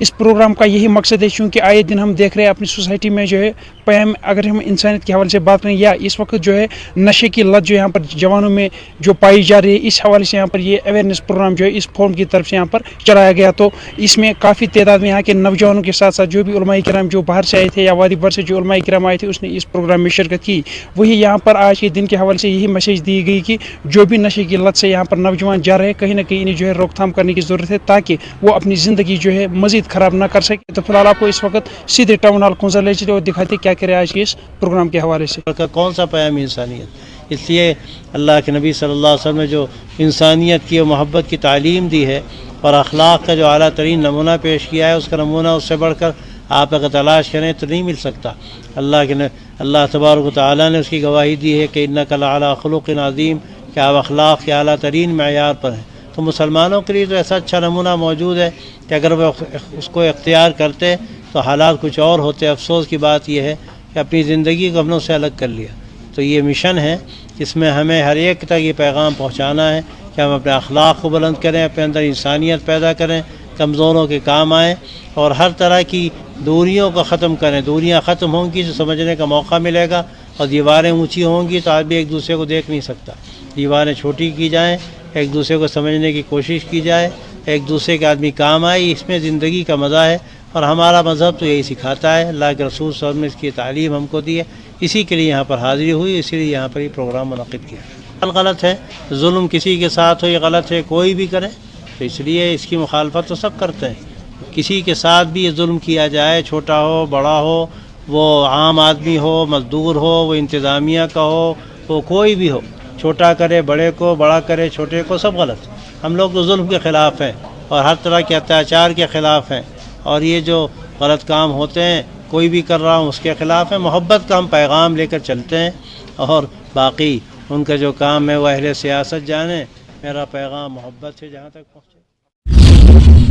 इस प्रोग्राम का यही मकसद है, चूँकि आए दिन हम देख रहे हैं अपनी सोसाइटी में जो है पैम, अगर हम इंसानियत के हवाले से बात करें या इस वक्त जो है नशे की लत जो यहाँ पर जवानों में जो पाई जा रही है, इस हवाले से यहाँ पर ये अवेयरनेस प्रोग्राम जो है इस फोरम की तरफ से यहाँ पर चलाया गया। तो इसमें काफ़ी तादाद में यहाँ के नौजवानों के साथ साथ जो भी उलमा किराम जो बाहर से आए थे या वादी भर से जो उलमा किराम आए थे, उसने इस प्रोग्राम में शिरकत की। वही यहाँ पर आज के दिन के हवाले से यही मैसेज दी गई कि जो भी नशे की लत से यहाँ पर नौजवान जा रहे हैं, कहीं ना कहीं इन्हें जो है रोकथाम करने की ज़रूरत है ताकि वो अपनी ज़िंदगी जो है मज़ीद ख़राब ना कर सके। तो फिलहाल आपको इस वक्त सीधे टाउन हॉल कौंसा ले चलते और दिखाते क्या करे आज के इस प्रोग्राम के हवाले से। कौन सा पैगाम इंसानियत, इसलिए अल्लाह के नबी सल्लल्लाहु अलैहि वसल्लम ने जो इंसानियत की और मोहब्बत की तालीम दी है और अखलाक का जो आला तरीन नमूना पेश किया है, उसका नमूना उससे बढ़कर आप अगर तलाश करें तो नहीं मिल सकता। अल्लाह तबारक व तआला ने उसकी गवाही दी है कि इन्नका लअला खुलुक़िन अज़ीम, कि आप अखलाक के आला तरीन मेयार पर हैं। तो मुसलमानों के लिए तो ऐसा अच्छा नमूना मौजूद है कि अगर वो उसको इख्तियार करते तो हालात कुछ और होते। अफसोस की बात यह है कि अपनी ज़िंदगी को हमने उससे अलग कर लिया। तो ये मिशन है, इसमें हमें हर एक तक ये पैगाम पहुँचाना है कि हम अपने अखलाक को बुलंद करें, अपने अंदर इंसानियत पैदा करें, कमज़ोरों के काम आएँ और हर तरह की दूरियों को ख़त्म करें। दूरियाँ ख़त्म होंगी तो समझने का मौका मिलेगा, और दीवारें ऊंची होंगी तो आदमी एक दूसरे को देख नहीं सकता। दीवारें छोटी की जाएं, एक दूसरे को समझने की कोशिश की जाए, एक दूसरे के आदमी काम आए, इसमें ज़िंदगी का मज़ा है। और हमारा मज़हब तो यही सिखाता है, अल्लाह के रसूल सल्लल्लाहु अलैहि वसल्लम ने इसकी तालीम हमको दी है। इसी के लिए यहाँ पर हाज़िरी हुई, इसीलिए यहाँ पर ये प्रोग्राम मुनक़िद किया। गलत है, जुल्म किसी के साथ हो ये गलत है, कोई भी करे, तो इसलिए इसकी मुखालफत तो सब करते हैं। किसी के साथ भी ये जुल्म किया जाए, छोटा हो बड़ा हो, वो आम आदमी हो, मज़दूर हो, वो इंतज़ामिया का हो, वो कोई भी हो, छोटा करे बड़े को, बड़ा करे छोटे को, सब गलत। हम लोग तो जुल्म के ख़िलाफ़ हैं और हर तरह के अत्याचार के ख़िलाफ़ हैं, और ये जो गलत काम होते हैं कोई भी कर रहा हूँ उसके ख़िलाफ़ है। मोहब्बत का हम पैगाम लेकर चलते हैं, और बाकी उनका जो काम है वो अहले सियासत जाने, मेरा पैगाम मोहब्बत से जहाँ तक पहुँचे।